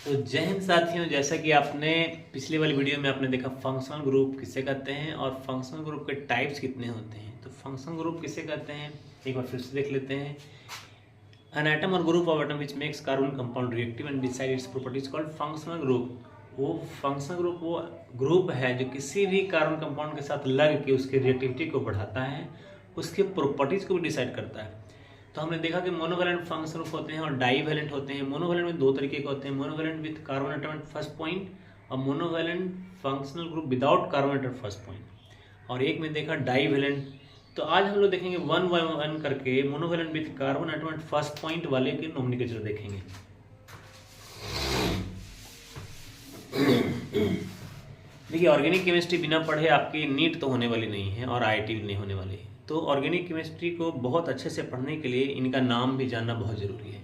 तो जय हिंद साथियों, जैसा कि आपने पिछली वाली वीडियो में आपने देखा फंक्शनल ग्रुप किसे कहते हैं और फंक्शनल ग्रुप के टाइप्स कितने होते हैं। तो फंक्शनल ग्रुप किसे कहते हैं एक बार फिर से देख लेते हैं। एन एटम और group of atom which makes carbon compound reactive and decide its properties called functional group. वो फंक्शनल ग्रुप वो ग्रुप है जो किसी भी कार्बन कंपाउंड के साथ लग के उसकी रिएक्टिविटी को बढ़ाता है, उसके प्रॉपर्टीज को भी डिसाइड करता है। तो हमने देखा कि मोनोवैलेंट फंक्शनल ग्रुप होते हैं और डाईवैलेंट होते हैं। मोनोवैलेंट में दो तरीके के होते हैं, monovalent with carbon atom at first point और monovalent functional group without carbon atom first point. और एक में देखा डाईवैलेंट। तो आज हम लोग देखेंगे वन बाय वन करके monovalent with carbon atom at first point वाले के नोमेनक्लेचर देखेंगे। देखिए, ऑर्गेनिक केमिस्ट्री बिना पढ़े आपकी नीट तो होने वाली नहीं है और आईआईटी भी नहीं होने वाली है। तो ऑर्गेनिक केमिस्ट्री को बहुत अच्छे से पढ़ने के लिए इनका नाम भी जानना बहुत ज़रूरी है।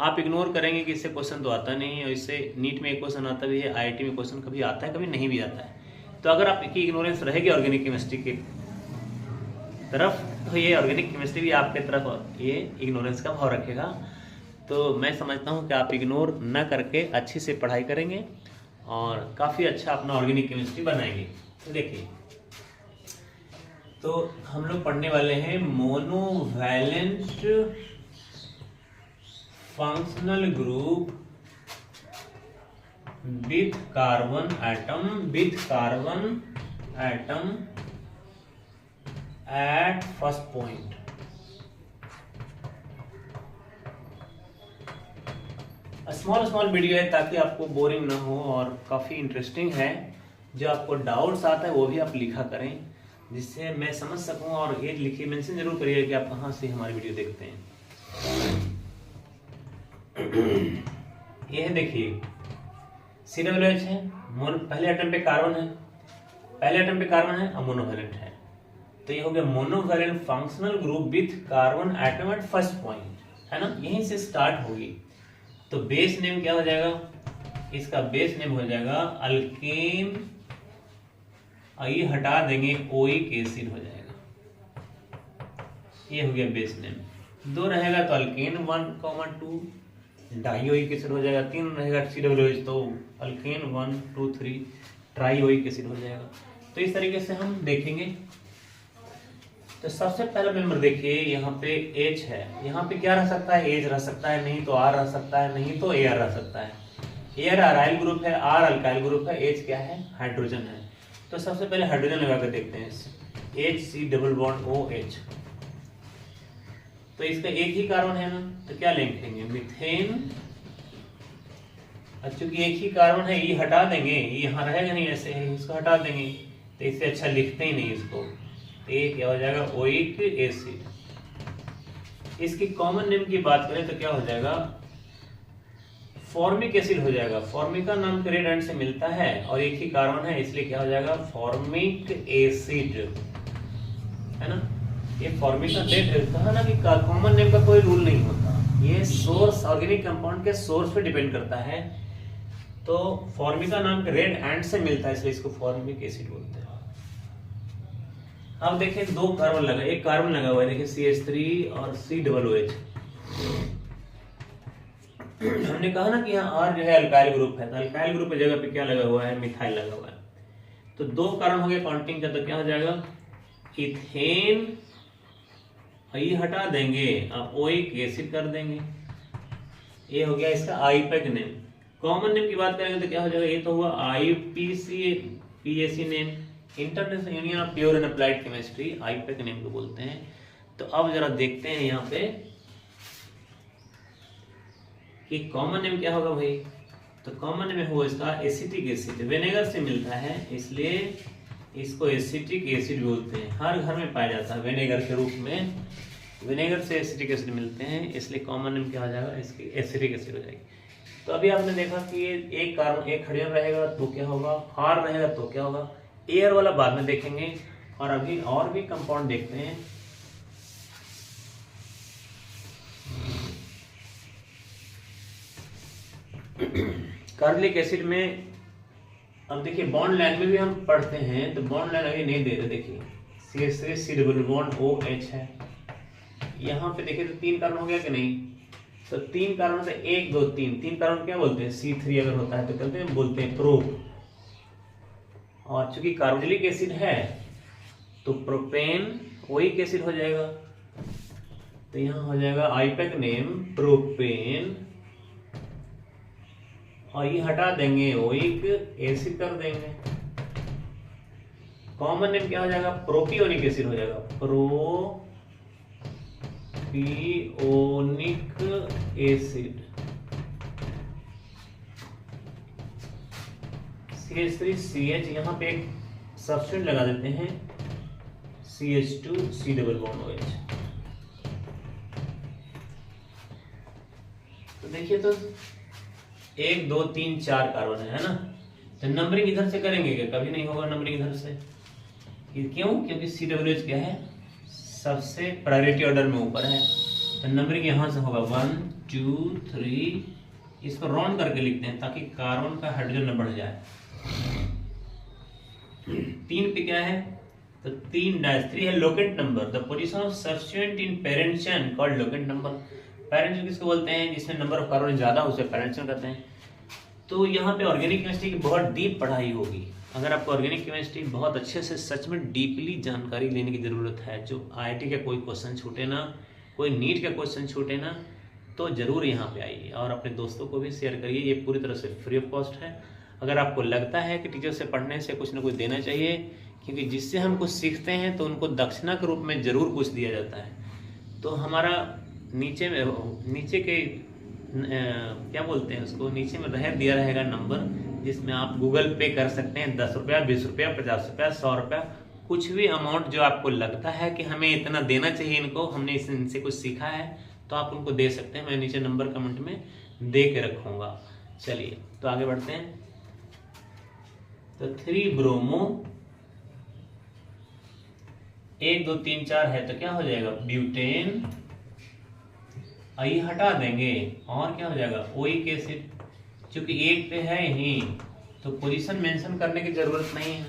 आप इग्नोर करेंगे कि इससे क्वेश्चन तो आता नहीं है और इससे नीट में एक क्वेश्चन आता भी है, आईआईटी में क्वेश्चन कभी आता है कभी नहीं भी आता है। तो अगर आपकी इग्नोरेंस रहेगी ऑर्गेनिक केमिस्ट्री की तरफ तो ये ऑर्गेनिक केमिस्ट्री भी आपके तरफ ये इग्नोरेंस का भाव रखेगा। तो मैं समझता हूँ कि आप इग्नोर न करके अच्छे से पढ़ाई करेंगे और काफ़ी अच्छा अपना ऑर्गेनिक केमिस्ट्री बनाएंगे। तो देखिए, तो हम लोग पढ़ने वाले हैं monovalent functional group with carbon atom at first point. Small video है ताकि आपको बोरिंग ना हो और काफ़ी इंटरेस्टिंग है। जो आपको डाउट्स आता है वो भी आप लिखा करें जिससे मैं समझ सकूं, और ये लिखिए, मेंशन जरूर करिए कि आप कहाँ से हमारी वीडियो देखते हैं। ये है, देखिए COOH है, पहले एटम पे कार्बन है और मोनोवैलेंट है। तो ये हो गया monovalent functional group with carbon atom at first point, है ना। यहीं से स्टार्ट होगी। तो बेस नेम क्या हो जाएगा, इसका बेस नेम हो जाएगा अल्केन, ये हटा देंगे ओइक एसिड हो जाएगा। ये हो गया बेस नेम। दो रहेगा तो अल्केन 1,2, डाइओइक एसिड हो जाएगा। तीन रहेगा COOH तो अल्केन 1, 2, 3 ट्राइओइक एसिड हो जाएगा। तो इस तरीके से हम देखेंगे। तो सबसे पहला मेंबर देखिए, यहाँ पे H है, यहाँ पे क्या रह सकता है, H रह सकता है, नहीं तो R रह सकता है, नहीं तो Ar रह सकता है। Ar अराइल ग्रुप है, R अल्काइल ग्रुप है, H क्या है, हाइड्रोजन है। तो सबसे पहले हाइड्रोजन लगा कर देखते हैं, HC⋯OH। तो इसका एक ही कार्बन है ना, तो क्या लिखेंगे, मीथेन। चूंकि एक ही कार्बन है, ये हटा देंगे, ये यहाँ रहेगा नहीं, ऐसे है, इसको हटा देंगे। तो इससे अच्छा लिखते ही नहीं इसको। तो ये क्या हो जाएगा, ओइक एसिड। इसकी कॉमन नेम की बात करें तो क्या हो जाएगा, फॉर्मिक एसिड हो जाएगा। फॉर्मिका नाम के रेड एंड से मिलता है और एक ही कार्बन है, इसलिए क्या हो जाएगा, फॉर्मिक एसिड, है ना। ये फॉर्मिका रेड कहा ना कि कॉमन नेम का कोई रूल नहीं होता, ये सोर्स ऑर्गेनिक कंपाउंड के सोर्स पे डिपेंड करता है। तो फॉर्मिका नाम के रेड एंड से मिलता है, इसलिए इसको फॉर्मिक एसिड बोलते हैं। अब देखें, दो कार्बन लगा, एक कार्बन लगा हुआ है, देखिए CH3 और COOH। हमने कहा ना कि यहाँ R जो है अल्काइल ग्रुप है, तो अल्काइल ग्रुप की जगह पे क्या लगा हुआ है, मिथाइल लगा हुआ है। तो दो कार्बन हो गए काउंटिंग का, तो क्या हो जाएगा, इथेन, ये हटा देंगे, आप ओइक एसिड कर देंगे। ये हो गया इसका आईपैक नेम। कॉमन नेम की बात करेंगे तो क्या हो जाएगा, ये तो हुआ IPAC name, international union of pure and applied chemistry, IUPAC name को बोलते हैं। तो अब जरा देखते हैं यहाँ पे कि कॉमन नेम क्या होगा भाई। तो कॉमन नेम होगा इसका एसिटिक एसिड, विनेगर से मिलता है इसलिए इसको एसिटिक एसिड बोलते हैं। हर घर में पाया जाता है विनेगर के रूप में, विनेगर से एसिटिक एसिड मिलते हैं, इसलिए कॉमन नेम क्या हो जाएगा, इसकी एसिटिक एसिड हो जाएगी। तो अभी आपने देखा कि एक कार्बन, एक हाइड्रोजन रहेगा तो क्या होगा, R रहेगा तो क्या होगा, एयर वाला बाद में देखेंगे। और अभी और भी कंपाउंड देखते हैं। कार्बोनिक एसिड में अब देखिए बॉन्ड लाइन में भी हम पढ़ते हैं, तो बॉन्ड लाइन अभी नहीं दे रहे। देखिए CH3 COOH है, यहाँ पे देखिए तो तीन कार्बन हो गया कि नहीं, तो 3 कार्बन से 1 2 3 कार्बन क्या बोलते हैं, C3 अगर होता है तो कहते हैं, बोलते हैं प्रोप। और चूंकि कार्बोक्सिलिक एसिड है तो प्रोपेन ओइक एसिड हो जाएगा, तो यहां हो जाएगा आईपैक नेम प्रोपेन, और ये हटा देंगे ओइक एसिड कर देंगे। कॉमन नेम क्या हो जाएगा, प्रोपियोनिक एसिड हो जाएगा, प्रोपियोनिक एसिड। CH3CH, यहाँ पे एक सब्स्टिट्यूट लगा देते हैं CH2C डबल बॉन्ड OH। तो देखिए तो 1 2 3 4 कार्बन है ना, तो नंबरिंग इधर से करेंगे क्या, कभी नहीं होगा नंबरिंग इधर से। क्यों, क्योंकि COOH क्या है, सबसे प्रायोरिटी ऑर्डर में ऊपर है, तो नंबरिंग यहां से होगा 1 2 3। इसको राउंड करके लिखते हैं ताकि कार्बन का हाइड्रोजन न बढ़ जाए। 3 पे क्या है, तो 3-3 है locant number, the position of substituent in parent chain called locant number. Parent chain किसको बोलते हैं, जिसमें नंबर ऑफ कार्बन ज्यादा उसे पैरेंट चेन कहते हैं। तो यहाँ पे ऑर्गेनिक केमिस्ट्री की बहुत डीप पढ़ाई होगी। अगर आपको ऑर्गेनिक केमिस्ट्री बहुत अच्छे से सच में डीपली जानकारी लेने की जरूरत है, जो IIT का कोई क्वेश्चन छूटे ना, कोई नीट का क्वेश्चन छूटे ना, तो जरूर यहाँ पे आइए और अपने दोस्तों को भी शेयर करिए। ये पूरी तरह से फ्री ऑफ कॉस्ट है। अगर आपको लगता है कि टीचर से पढ़ने से कुछ ना कुछ देना चाहिए, क्योंकि जिससे हम कुछ सीखते हैं तो उनको दक्षिणा के रूप में जरूर कुछ दिया जाता है। तो हमारा नीचे के क्या बोलते हैं उसको, नीचे में दिया रहेगा नंबर, जिसमें आप गूगल पे कर सकते हैं 10 रुपया 20 रुपया 50 रुपया 100 रुपया, कुछ भी अमाउंट जो आपको लगता है कि हमें इतना देना चाहिए इनको, हमने इनसे कुछ सीखा है, तो आप उनको दे सकते हैं। मैं नीचे नंबर कमेंट में दे के रखूंगा। चलिए तो आगे बढ़ते हैं। तो 3 ब्रोमो 1 2 3 4 है तो क्या हो जाएगा, ब्यूटेन, ये हटा देंगे और क्या हो जाएगा, ओइक एसिड। क्योंकि 1 पे है ही तो पोजीशन मेंशन करने की जरूरत नहीं है।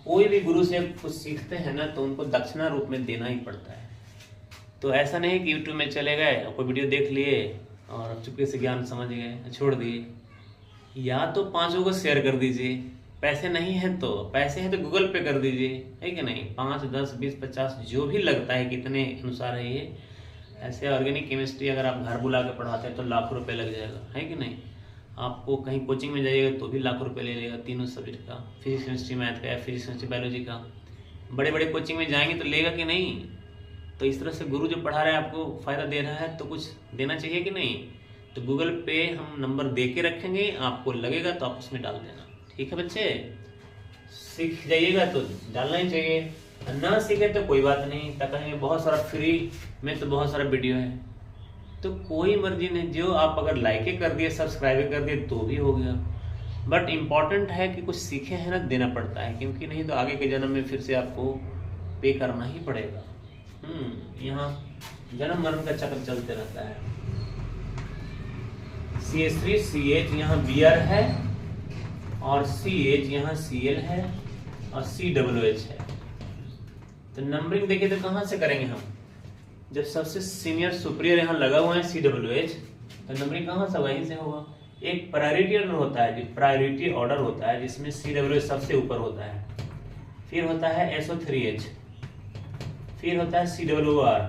कोई भी गुरु से कुछ सीखते हैं ना, तो उनको दक्षिणा रूप में देना ही पड़ता है। तो ऐसा नहीं कि YouTube में चले गए और कोई वीडियो देख लिए और चुपके से ज्ञान समझ गए छोड़ दिए। या तो 5 को शेयर कर दीजिए, पैसे नहीं है तो, पैसे हैं तो गूगल पे कर दीजिए, है कि नहीं। 5 10 20 50 जो भी लगता है, कितने अनुसार है ये। ऐसे ऑर्गेनिक केमिस्ट्री अगर आप घर बुला के पढ़ाते हैं तो लाखों रुपए लग जाएगा, है कि नहीं। आपको कहीं कोचिंग में जाइएगा तो भी लाखों रुपए ले लेगा, तीनों सब्जेक्ट का, फिजिक्स केमिस्ट्री मैथ का या फिजिक्स केमिस्ट्री बायोलॉजी का। बड़े बड़े कोचिंग में जाएंगे तो लेगा कि नहीं। तो इस तरह से गुरु जो पढ़ा रहा है आपको फायदा दे रहा है तो कुछ देना चाहिए कि नहीं। तो गूगल पे हम नंबर दे के रखेंगे, आपको लगेगा तो आप उसमें डाल देना, ठीक है बच्चे। सीख जाइएगा तो डालना ही चाहिए, ना सीखे तो कोई बात नहीं। कहीं बहुत सारा फ्री में तो बहुत सारा वीडियो है, तो कोई मर्जी नहीं। जो आप अगर लाइक कर दिए सब्सक्राइब कर दिए तो भी हो गया, बट इम्पॉर्टेंट है कि कुछ सीखे हैं ना, देना पड़ता है, क्योंकि नहीं तो आगे के जन्म में फिर से आपको पे करना ही पड़ेगा। यहाँ जन्म मरण का चक्र चलते रहता है। CH3CH यहाँ Br है और CH यहाँ Cl है और COOH है। तो नंबरिंग देखिए तो कहाँ से करेंगे हम, जब सबसे सीनियर सुपीरियर यहाँ लगा हुआ है COOH, तो नंबरिंग कहाँ से, वहीं से होगा। एक प्रायोरिटी ऑर्डर होता है, प्रायोरिटी ऑर्डर होता है जिसमें COOH सबसे ऊपर होता है, फिर होता है SO3H, फिर होता है COOR,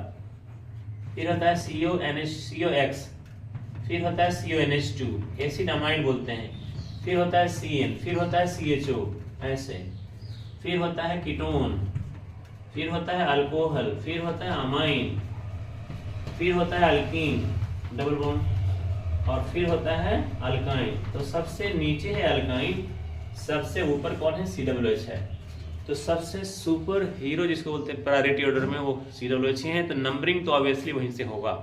फिर होता है COX, फिर होता है CONH2 एसिड अमाइड बोलते हैं, फिर होता है CN, फिर होता है CHO ऐसे, फिर होता है कीटोन, फिर होता है अल्कोहल, फिर होता है अमाइन, फिर होता है अल्कीन डबल बॉन्ड, और फिर होता है अल्काइन। तो सबसे नीचे है अल्काइन, सबसे ऊपर कौन है, COOH है। तो सबसे सुपर हीरो जिसको बोलते हैं प्रायोरिटी ऑर्डर में, वो COOH ही है। तो नंबरिंग तो ऑब्वियसली वहीं से होगा।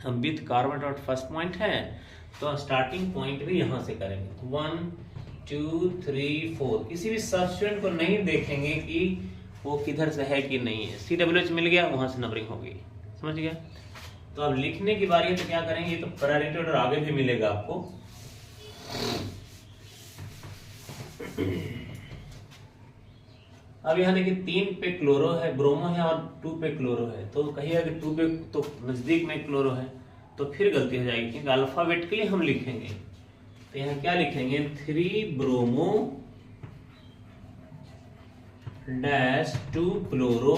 हम with carbon dot first point है तो स्टार्टिंग पॉइंट भी यहाँ से करेंगे। 1 2 3 4 किसी भी सब्स्टिट्यूएंट को नहीं देखेंगे कि वो किधर से है कि नहीं है। COOH मिल गया, वहां से नंबरिंग होगी, समझ गया। तो अब लिखने की बारी है तो क्या करेंगे, तो प्रायोरिटी ऑर्डर आगे भी मिलेगा आपको। अब यहाँ देखिए 3 पे क्लोरो है, ब्रोमो है और 2 पे क्लोरो है, तो कहिएगा कि 2 पे तो नजदीक में क्लोरो है, तो फिर गलती हो जाएगी क्योंकि अल्फाबेट के लिए हम लिखेंगे। तो यहाँ क्या लिखेंगे 3 ब्रोमो डैश 2 क्लोरो,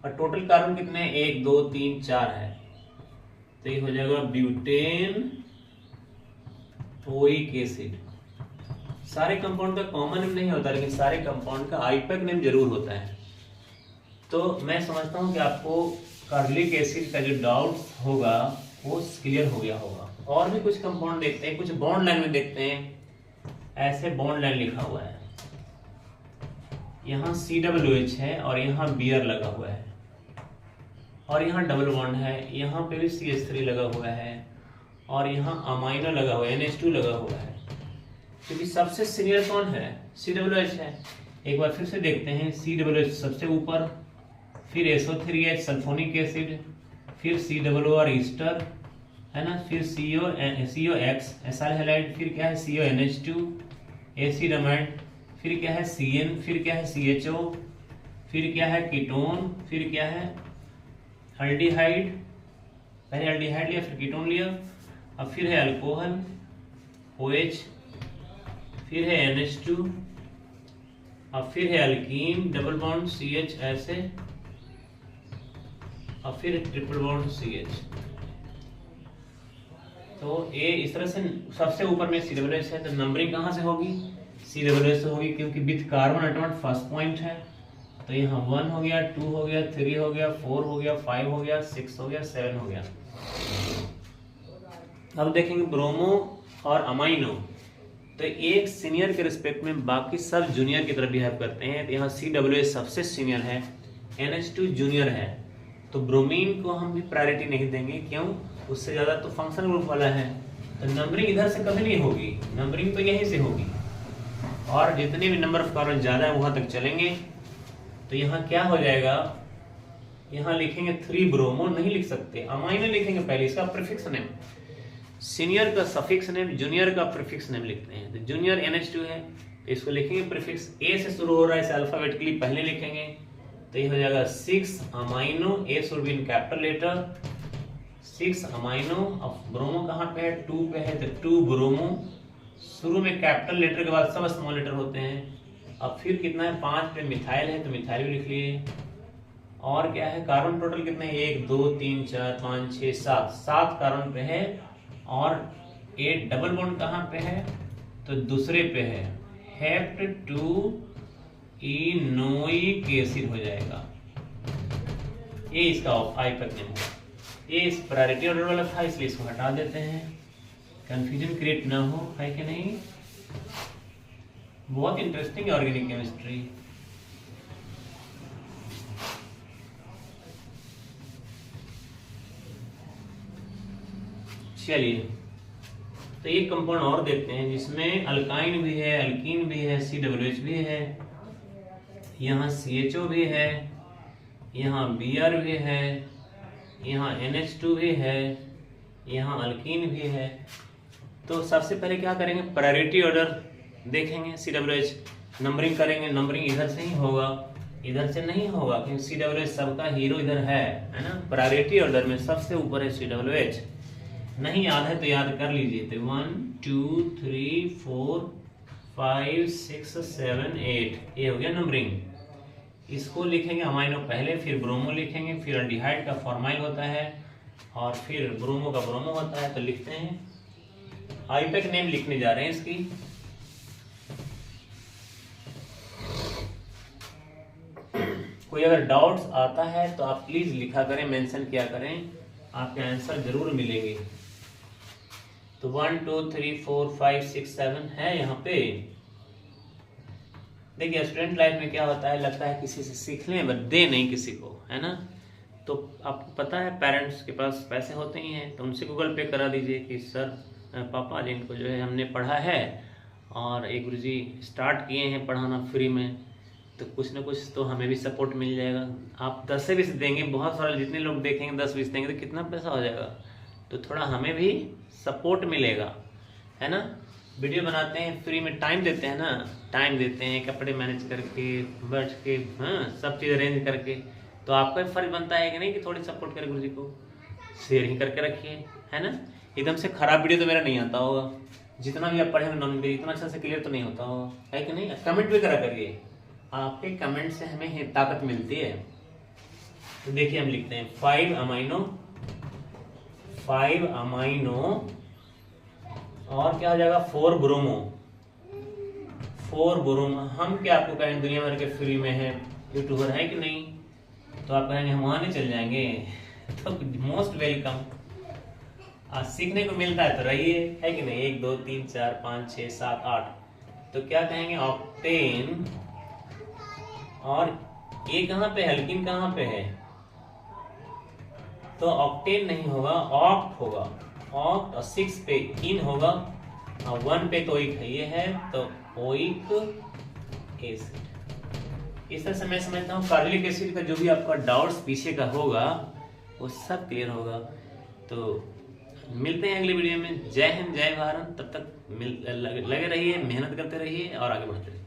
और टोटल कार्बन कितने हैं 1 2 3 4 है, तो ये हो जाएगा ब्यूटेन ओइक एसिड। सारे कंपाउंड का कॉमन नेम नहीं होता, लेकिन सारे कंपाउंड का आईपैक नेम जरूर होता है। तो मैं समझता हूं कि आपको कार्बोलिक एसिड का जो डाउट होगा वो क्लियर हो गया होगा। और भी कुछ कंपाउंड देखते हैं, कुछ बॉन्ड लाइन में देखते हैं। ऐसे बॉन्ड लाइन लिखा हुआ है, यहाँ COOH है और यहाँ Br लगा हुआ है, और यहाँ डबल बॉन्ड है, यहाँ पे भी CH3 लगा हुआ है, और यहाँ अमाइनो लगा हुआ है, NH2 लगा हुआ है। क्योंकि सबसे सीनियर कौन है COOH है। एक बार फिर से देखते हैं, COOH सबसे ऊपर, फिर SO3H सल्फोनिक एसिड, फिर COO और ईस्टर है ना, फिर COX एसाइल हैलाइड, फिर क्या है CONH2 एसिड अमाइड, फिर क्या है CN, फिर क्या है CHO, फिर क्या है कीटोन, फिर क्या है अल्डिहाइड, पहले अल्डिहाइड लिया फिर कीटोन लिया, अब फिर है अल्कोहल OH, फिर है NH2, अब फिर है अल्कीन डबल बॉन्ड CH ऐसे, अब फिर ट्रिपल बॉन्ड CH। तो ये इस तरह से सबसे ऊपर में COOH है, तो नंबरिंग कहाँ से होगी COOH से होगी, क्योंकि with carbon atom first point है। तो यहाँ 1 हो गया, 2 हो गया, 3 हो गया, 4 हो गया, 5 हो गया, 6 हो गया, 7 हो गया। अब देखेंगे ब्रोमो और अमाइनो, तो एक सीनियर के रिस्पेक्ट में बाकी सब जूनियर की तरफ बिहेव करते हैं। तो यहाँ COOH सबसे सीनियर है, NH2 जूनियर है, तो ब्रोमीन को हम भी प्रायोरिटी नहीं देंगे। क्यों? उससे ज़्यादा तो फंक्शनल ग्रुप वाला है, तो नंबरिंग इधर से कभी नहीं होगी, नंबरिंग तो यहीं से होगी, और जितने भी नंबर ऑफ कार्बन ज़्यादा है वहाँ तक चलेंगे। तो यहाँ क्या हो जाएगा, यहाँ लिखेंगे 3 ब्रोमो, नहीं लिख सकते, अमाइनो लिखेंगे पहले, इसका प्रीफिक्स नेम, सीनियर का सफिक्स नेम, जूनियर का प्रीफिक्स नेम लिखते हैं। तो जूनियर NH2 है, तो इसको लिखेंगे प्रीफिक्स A से शुरू हो रहा है, इसे अल्फाबेटिकली पहले लिखेंगे, तो ये हो जाएगा 6 amino, A should be in capital letter, 6 amino. अब ब्रोमो कहाँ पे है 2 पे है, तो 2 ब्रोमो, शुरू में कैपिटल लेटर के बाद सब स्मॉल लेटर होते हैं। अब फिर कितना है 5 पे मिथाइल है, तो मिथाइल भी लिख लिए। और क्या है कार्बन टोटल कितने हैं 1 2 3 4 5 6 7, 7 कार्बन पे है, और 8 डबल बॉन्ड कहाँ पे है, तो दूसरे पे है, हेप्ट 2 इनोइक एसिड हो जाएगा। ये इसका आईपैक नेम होगा। ये इस प्रायोरिटी ऑर्डर वाला था, इसलिए इसको हटा देते हैं, कंफ्यूजन क्रिएट ना हो, है कि नहीं। बहुत इंटरेस्टिंग ऑर्गेनिक केमिस्ट्री। चलिए, तो एक कंपाउंड और देखते हैं जिसमें अल्काइन भी है, अल्कीन भी है, COOH भी है, यहाँ CHO भी है, यहाँ Br भी है, यहाँ NH2 भी है, यहाँ अल्कीन भी है। तो सबसे पहले क्या करेंगे, प्रायोरिटी ऑर्डर देखेंगे, COOH नंबरिंग करेंगे, नंबरिंग इधर से ही होगा, इधर से नहीं होगा, क्योंकि COOH सबका हीरो इधर है ना। प्रायोरिटी ऑर्डर में सबसे ऊपर है COOH। नहीं याद है तो याद कर लीजिए, तो 1 2 3 4 5 6 7 8, ये हो गया नंबरिंग। इसको लिखेंगे अमाइनो पहले, फिर ब्रोमो लिखेंगे, फिर अल्डिहाइड का फॉर्माइल होता है, और फिर ब्रोमो का ब्रोमो होता है। तो लिखते हैं, आईपैक नेम लिखने जा रहे हैं इसकी। कोई अगर डाउट्स आता है तो आप प्लीज लिखा करें, मेंशन किया करें, आपके आंसर जरूर मिलेंगे। तो 1 2 3 4 5 6 7 है यहाँ पे। देखिए स्टूडेंट लाइफ में क्या होता है, लगता है किसी से सीख लें, बट दे नहीं किसी को, है ना। तो आपको पता है पेरेंट्स के पास पैसे होते ही हैं, तो उनसे गूगल पे करा दीजिए कि सर पापा जी इनको जो है हमने पढ़ा है, और एक गुरुजी स्टार्ट किए हैं पढ़ाना फ्री में, तो कुछ ना कुछ तो हमें भी सपोर्ट मिल जाएगा। आप 10 से 20 देंगे, बहुत सारे जितने लोग देखेंगे 10-20 देंगे, तो कितना पैसा हो जाएगा, तो थोड़ा हमें भी सपोर्ट मिलेगा, है ना। वीडियो बनाते हैं, फ्री में टाइम देते हैं ना, टाइम देते हैं, कपड़े मैनेज करके, बैठ के, हाँ सब चीज़ अरेंज करके, तो आपका भी फर्ज बनता है कि नहीं कि थोड़ी सपोर्ट करें गुरु जी को, शेयर ही करके रखिए, है ना। एकदम से खराब वीडियो तो मेरा नहीं आता होगा, जितना भी आप पढ़े होंगे नॉन इतना अच्छा से क्लियर तो नहीं होता होगा, है कि नहीं। कमेंट भी करा करिए, आपके कमेंट से हमें ताकत मिलती है। तो देखिए हम लिखते हैं 5 अमाइनो और क्या हो जाएगा 4 ब्रोमो। हम क्या आपको कहेंगे, दुनिया भर के फ्री में है, यूट्यूबर है कि नहीं, तो आप कहेंगे हम वहां नहीं चल जाएंगे। तो मोस्ट वेलकम, सीखने को मिलता है तो रहिए, है कि नहीं। 1 2 3 4 5 6 7 8, तो क्या कहेंगे ऑक्टेन, और ये कहाँ पे है, एल्कीन कहाँ पे है, तो ऑक्टेन नहीं होगा, ऑक्ट होगा, ऑक्ट, और 6 पे इन होगा, और 1 पे तो ओइक है, ये है तो ओइक एसिड। इस तरह से मैं समझता हूँ कार्बोलिक एसिड का जो भी आपका डाउट्स पीछे का होगा वो सब क्लियर होगा। तो मिलते हैं अगले वीडियो में। जय हिंद, जय भारत। तब तक लगे रहिए, मेहनत करते रहिए और आगे बढ़ते रहिए।